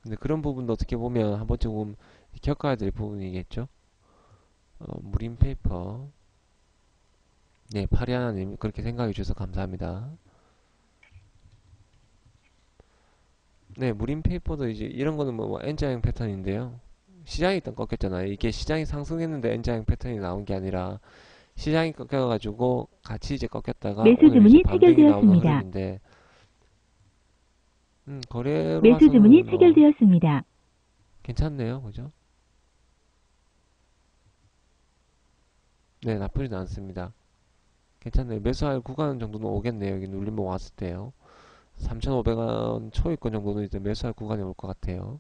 근데 그런 부분도 어떻게 보면 한 번쯤 겪어야 될 부분이겠죠. 무림페이퍼. 네, 파리하나님 그렇게 생각해 주셔서 감사합니다. 네, 무림페이퍼도 이제 이런 거는 뭐 N자형 패턴인데요. 시장이 일단 꺾였잖아요. 이게 시장이 상승했는데 N자형 패턴이 나온 게 아니라 시장이 꺾여가지고 같이 이제 꺾였다가 매수 오늘 이제 주문이 반등이 나오는 체결되었습니다. 흐름인데, 거래로 매수 주문이 봐서는 체결되었습니다. 괜찮네요. 그죠? 네, 나쁘진 않습니다. 괜찮네요. 매수할 구간 정도는 오겠네요. 여기 눌림목 왔을 때요. 3,500원 초입권 정도는 이제 매수할 구간이 올 것 같아요.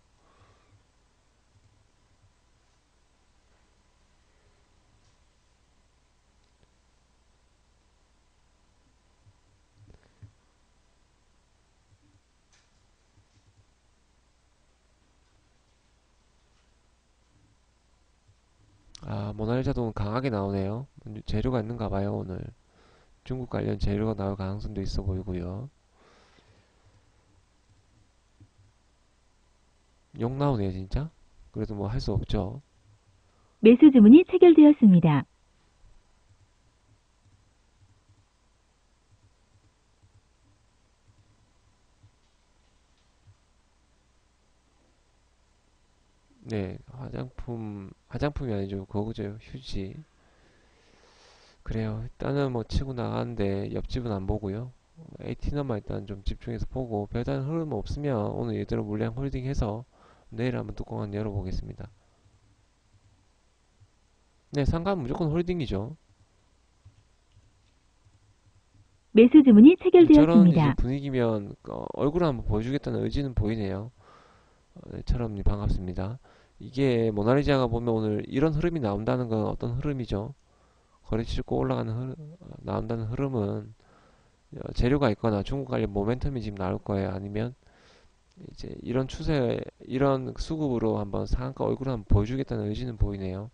모나리자도 강하게 나오네요. 재료가 있는가 봐요, 오늘. 중국 관련 재료가 나올 가능성도 있어 보이고요. 욕 나오네요, 진짜. 그래도 뭐 할 수 없죠. 매수 주문이 체결되었습니다. 네, 화장품이 아니죠. 그거죠, 휴지. 그래요. 일단은 뭐 치고 나가는데 옆집은 안 보고요. AT너만 일단 좀 집중해서 보고 별다른 흐름 없으면 오늘 이대로 물량 홀딩해서 내일 한번 뚜껑 한 열어보겠습니다. 네, 상가는 무조건 홀딩이죠. 매수 주문이 저런 이제 체결되었습니다. 분위기면 얼굴을 한번 보여주겠다는 의지는 보이네요. 네, 철업님 반갑습니다. 이게 모나리자가 보면 오늘 이런 흐름이 나온다는 건 어떤 흐름이죠? 거래치 고 올라가는 나온다는 흐름은 재료가 있거나 중국 관련 모멘텀이 지금 나올 거예요. 아니면 이제 이런 추세, 이런 수급으로 한번 상한가 얼굴을 한번 보여주겠다는 의지는 보이네요.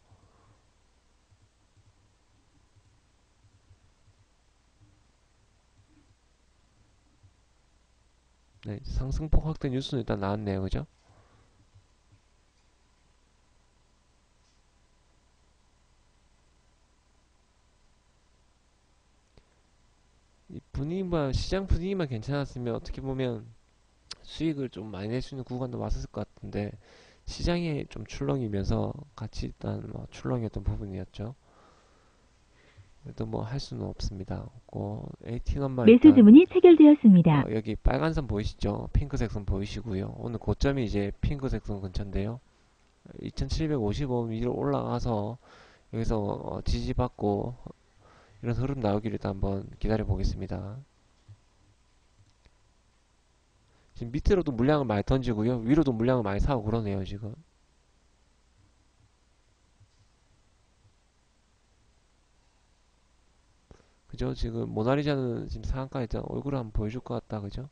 네, 상승폭 확대 뉴스는 일단 나왔네요. 그죠? 이 분위기만, 시장 분위기만 괜찮았으면 어떻게 보면 수익을 좀 많이 낼 수 있는 구간도 왔었을 것 같은데, 시장이 좀 출렁이면서 같이 일단 뭐 출렁이었던 부분이었죠. 그래도 뭐 할 수는 없습니다. 없고, AT1만 매수 일단, 주문이 체결되었습니다. 여기 빨간 선 보이시죠? 핑크색 선 보이시고요. 오늘 고점이 이제 핑크색 선 근처인데요. 2755 위로 올라가서 여기서 지지받고 이런 흐름 나오기를 일단 한번 기다려 보겠습니다. 지금 밑으로도 물량을 많이 던지고요. 위로도 물량을 많이 사고 그러네요, 지금. 그죠? 지금 모나리자는 지금 상한가 일단 얼굴을 한번 보여줄 것 같다, 그죠?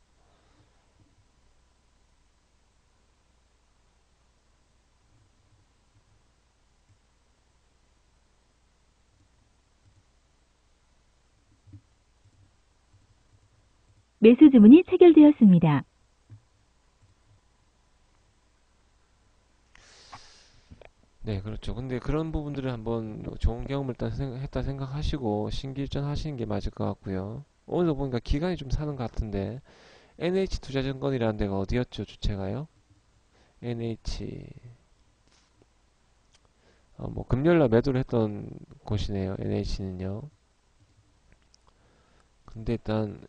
매수 주문이 체결되었습니다. 네, 그렇죠. 근데 그런 부분들을 한번 좋은 경험을 일단 했다 생각하시고 신기일전 하시는 게 맞을 것 같고요. 오늘도 보니까 기간이 좀 사는 것 같은데 NH투자증권이라는 데가 어디였죠, 주체가요? NH 뭐 금요일날 매도를 했던 곳이네요. NH는요. 근데 일단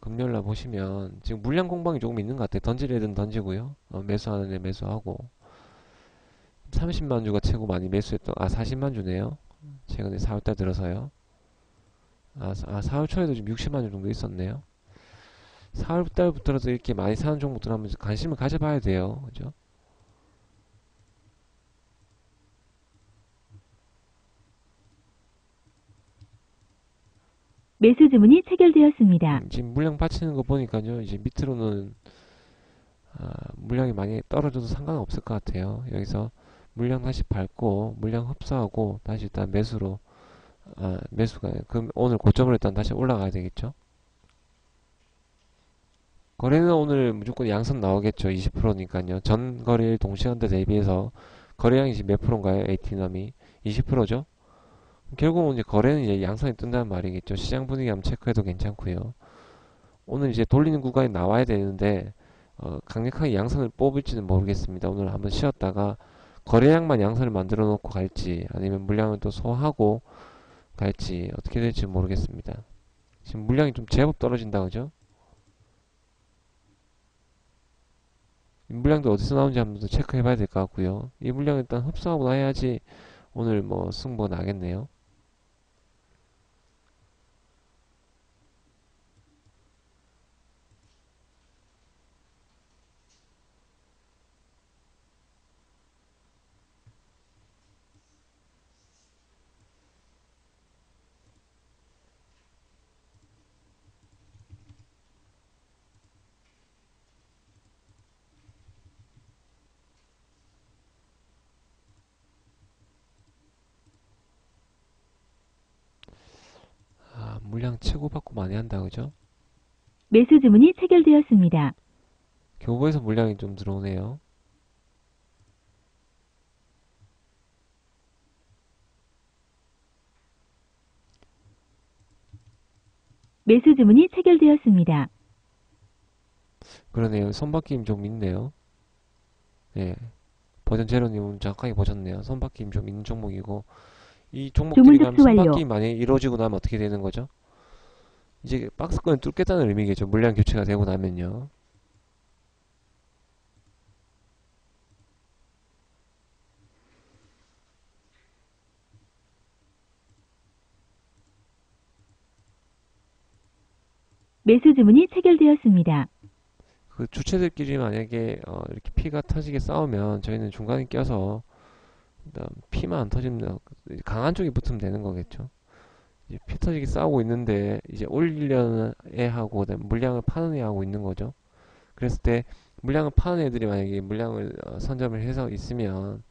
금요일날 보시면 지금 물량 공방이 조금 있는 것 같아요. 던질 애들은 던지고요. 매수하는 애 매수하고 30만 주가 최고 많이 매수했던 40만 주네요. 최근에 4월달 들어서요. 4월 초에도 지금 60만 주 정도 있었네요. 4월달부터라도 이렇게 많이 사는 종목들 하면 관심을 가져봐야 돼요. 그죠? 매수 주문이 체결되었습니다. 지금 물량 받치는 거 보니까요. 이제 밑으로는 물량이 많이 떨어져도 상관없을 것 같아요. 여기서 물량 다시 밟고 물량 흡수하고 다시 일단 매수로 매수가 그럼 오늘 고점으로 일단 다시 올라가야 되겠죠. 거래는 오늘 무조건 양선 나오겠죠. 20%니까요. 전 거래일 동시간대 대비해서 거래량이 지금 몇 프로인가요? AT넘이 20%죠. 결국은 이제 거래는 이제 양선이 뜬다는 말이겠죠. 시장 분위기 한번 체크해도 괜찮고요. 오늘 이제 돌리는 구간이 나와야 되는데 강력하게 양선을 뽑을지는 모르겠습니다. 오늘 한번 쉬었다가 거래량만 양선을 만들어 놓고 갈지 아니면 물량을 또 소화하고 갈지 어떻게 될지 모르겠습니다. 지금 물량이 좀 제법 떨어진다 그죠? 이 물량도 어디서 나오는지 한번 더 체크해 봐야 될 것 같고요. 이 물량을 일단 흡수하고 나야지 오늘 뭐 승부가 나겠네요. 물량 치고받고 많이 한다 그죠? 매수 주문이 체결되었습니다. 교보에서 물량이 좀 들어오네요. 매수 주문이 체결되었습니다. 그러네요. 손바뀜 좀 있네요. 예. 버전 제로님은 정확하게 보셨네요. 손바뀜 좀 있는 종목이고 이 주문 종목들이 그럼 접수 완료. 손바뀜이 많이 이루어지고 나면 어떻게 되는 거죠? 이제 박스권을 뚫겠다는 의미겠죠. 물량 교체가 되고 나면요. 매수 주문이 체결되었습니다. 그 주체들끼리 만약에 이렇게 피가 터지게 싸우면 저희는 중간에 껴서 일단 피만 안 터지면 강한 쪽이 붙으면 되는 거겠죠. 이제 피 터지게 싸우고 있는데 이제 올리려는 애하고 그다음에 물량을 파는 애하고 있는 거죠. 그랬을 때 물량을 파는 애들이 만약에 물량을 선점을 해서 있으면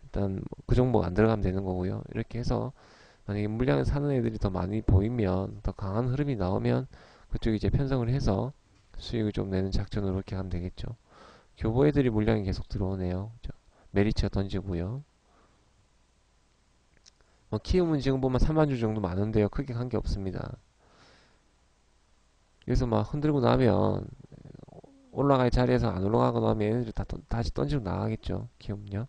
일단 뭐그 종목 안 들어가면 되는 거고요. 이렇게 해서 만약에 물량을 사는 애들이 더 많이 보이면 더 강한 흐름이 나오면 그쪽이 이제 편성을 해서 수익을 좀 내는 작전으로 그렇게 하면 되겠죠. 교보 애들이 물량이 계속 들어오네요. 메리츠가 던지고요. 키움은 지금 보면 3만 주 정도 많은데요. 크게 간 게 없습니다. 그래서 막 흔들고 나면 올라갈 자리에서 안 올라가고 나면 얘네들이 다시 던지고 나가겠죠. 키움요.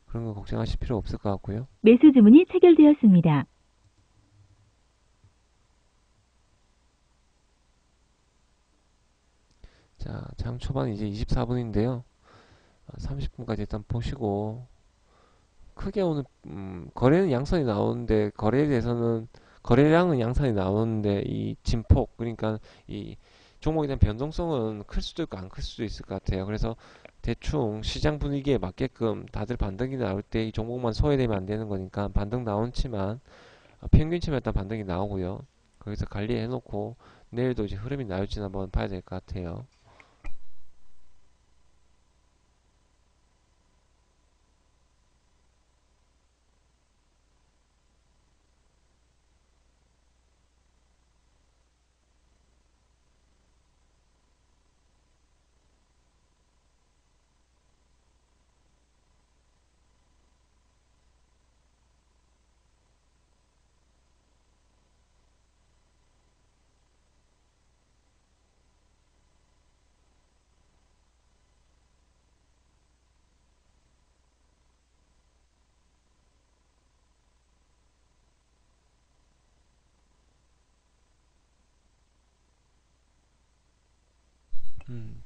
그런 거 걱정하실 필요 없을 것 같고요. 매수 주문이 체결되었습니다. 자, 장 초반 이제 24분인데요. 30분까지 일단 보시고 크게 오늘 거래는 양선이 나오는데 거래에 대해서는 거래량은 양선이 나오는데 이 진폭 그러니까 이 종목에 대한 변동성은 클 수도 있고 안 클 수도 있을 것 같아요. 그래서 대충 시장 분위기에 맞게끔 다들 반등이 나올 때 이 종목만 소외되면 안 되는 거니까 반등 나온치만 평균치만 일단 반등이 나오고요. 거기서 관리해 놓고 내일도 이제 흐름이 나올지는 한번 봐야 될 것 같아요.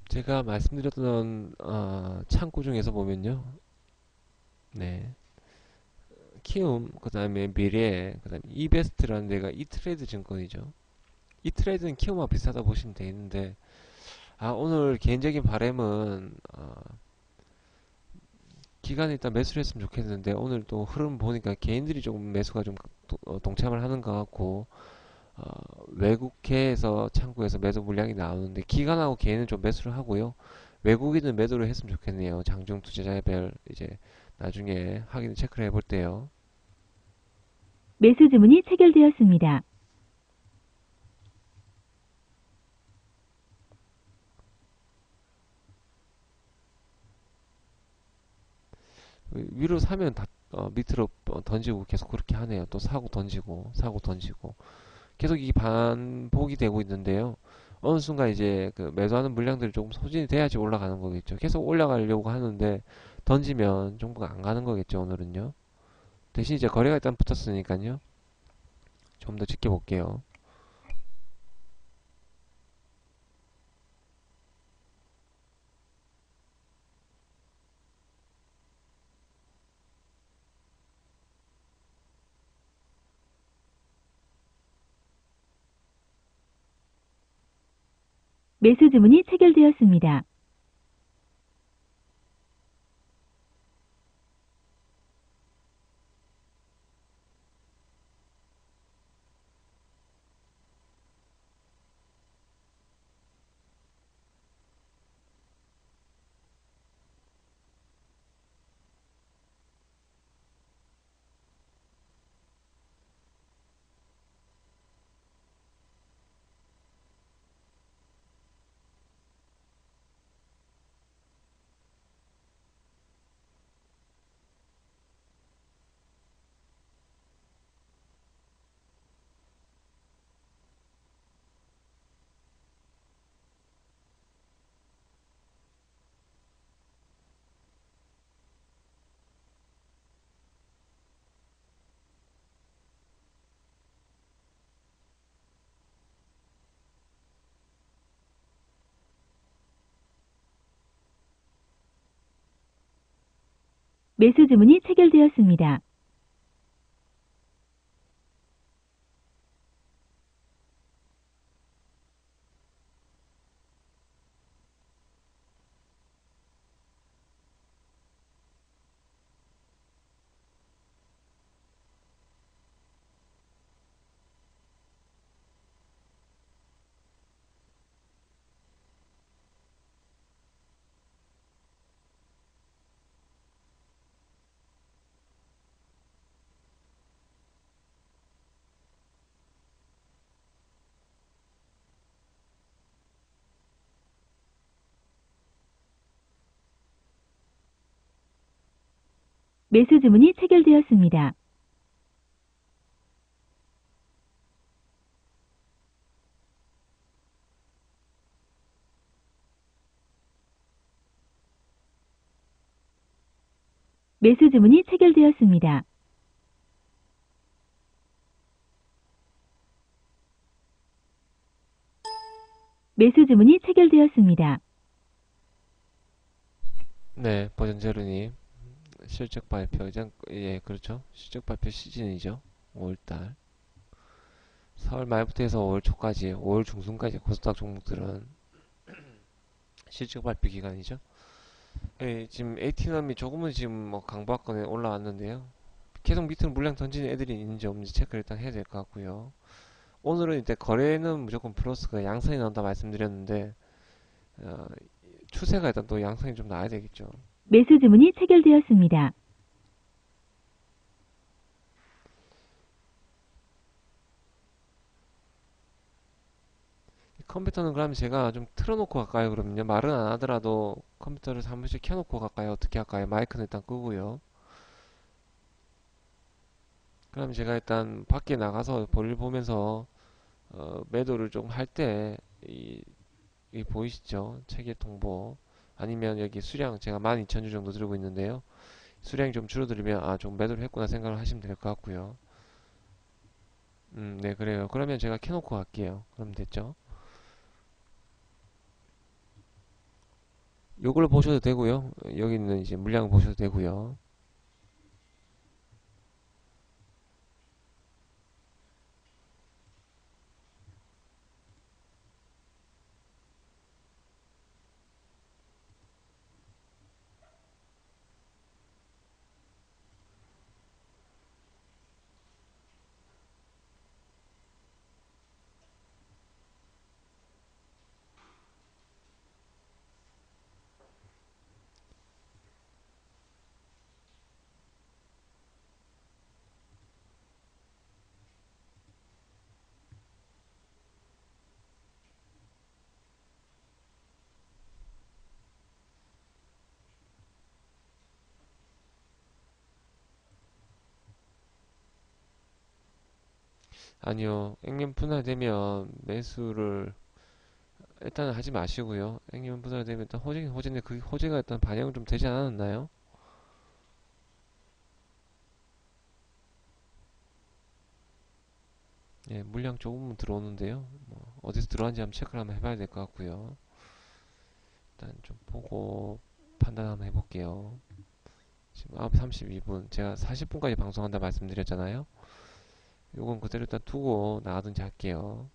제가 말씀드렸던 창구 중에서 보면요. 네. 키움, 그 다음에 미래, 그 다음에 이베스트라는 데가 이트레이드 증권이죠. 이트레이드는 키움과 비슷하다 보시면 되는데, 오늘 개인적인 바람은, 기간에 일단 매수를 했으면 좋겠는데, 오늘 또 흐름 보니까 개인들이 조금 매수가 좀 동참을 하는 것 같고, 어, 외국계에서 창구에서 매도 물량이 나오는데, 기관하고 개인은 좀 매수를 하고요. 외국인은 매도를 했으면 좋겠네요. 장중 투자자별, 이제, 나중에 확인 체크를 해볼 때요. 매수 주문이 체결되었습니다. 위로 사면 다 밑으로 던지고 계속 그렇게 하네요. 또 사고 던지고 사고 던지고 계속 이 반복이 되고 있는데요. 어느 순간 이제 그 매도하는 물량들이 조금 소진이 돼야지 올라가는 거겠죠. 계속 올라가려고 하는데 던지면 정보가 안 가는 거겠죠. 오늘은요. 대신 이제 거래가 일단 붙었으니까요. 좀 더 지켜볼게요. 매수 주문이 체결되었습니다. 매수 주문이 체결되었습니다. 매수 주문이 체결되었습니다. 매수 주문이 체결되었습니다. 매수 주문이 체결되었습니다. 네, 버전 제로님 실적 발표 이제 예 그렇죠. 실적 발표 시즌이죠. 5월달 4월 말부터 해서 5월 초까지 5월 중순까지 코스닥 종목들은 실적 발표 기간이죠. 예, 지금 AT넘이 조금은 지금 뭐 강보합권에 올라왔는데요. 계속 밑으로 물량 던지는 애들이 있는지 없는지 체크를 일단 해야 될 것 같고요. 오늘은 이제 거래는 무조건 플러스가 양선이 나온다 말씀드렸는데 어, 추세가 일단 또 양선이 좀 나야 되겠죠. 매수 주문이 체결되었습니다. 컴퓨터는 그러면 제가 좀 틀어놓고 갈까요? 그러면요. 말은 안 하더라도 컴퓨터를 사무실 켜놓고 갈까요? 어떻게 할까요? 마이크는 일단 끄고요. 그럼 제가 일단 밖에 나가서 볼일 보면서 매도를 좀 할 때 이 보이시죠? 체계 통보 아니면 여기 수량 제가 12,000주 정도 들고 있는데요. 수량이 좀 줄어들면 아 좀 매도를 했구나 생각을 하시면 될 것 같고요. 네 그래요. 그러면 제가 켜놓고 갈게요. 그럼 됐죠? 요걸로 보셔도 되고요. 여기 있는 이제 물량 보셔도 되고요. 아니요. 액면 분할되면 매수를 일단은 하지 마시고요. 액면 분할되면 일단 호재긴 호재인데 그 호재가 일단 반영은 좀 되지 않았나요? 예, 물량 조금은 들어오는데요. 뭐 어디서 들어왔는지 한번 체크를 한번 해봐야 될 것 같고요. 일단 좀 보고 판단 한번 해볼게요. 지금 9시 32분. 제가 40분까지 방송한다 말씀드렸잖아요. 요건 그대로 일단 두고 나가든지 할게요.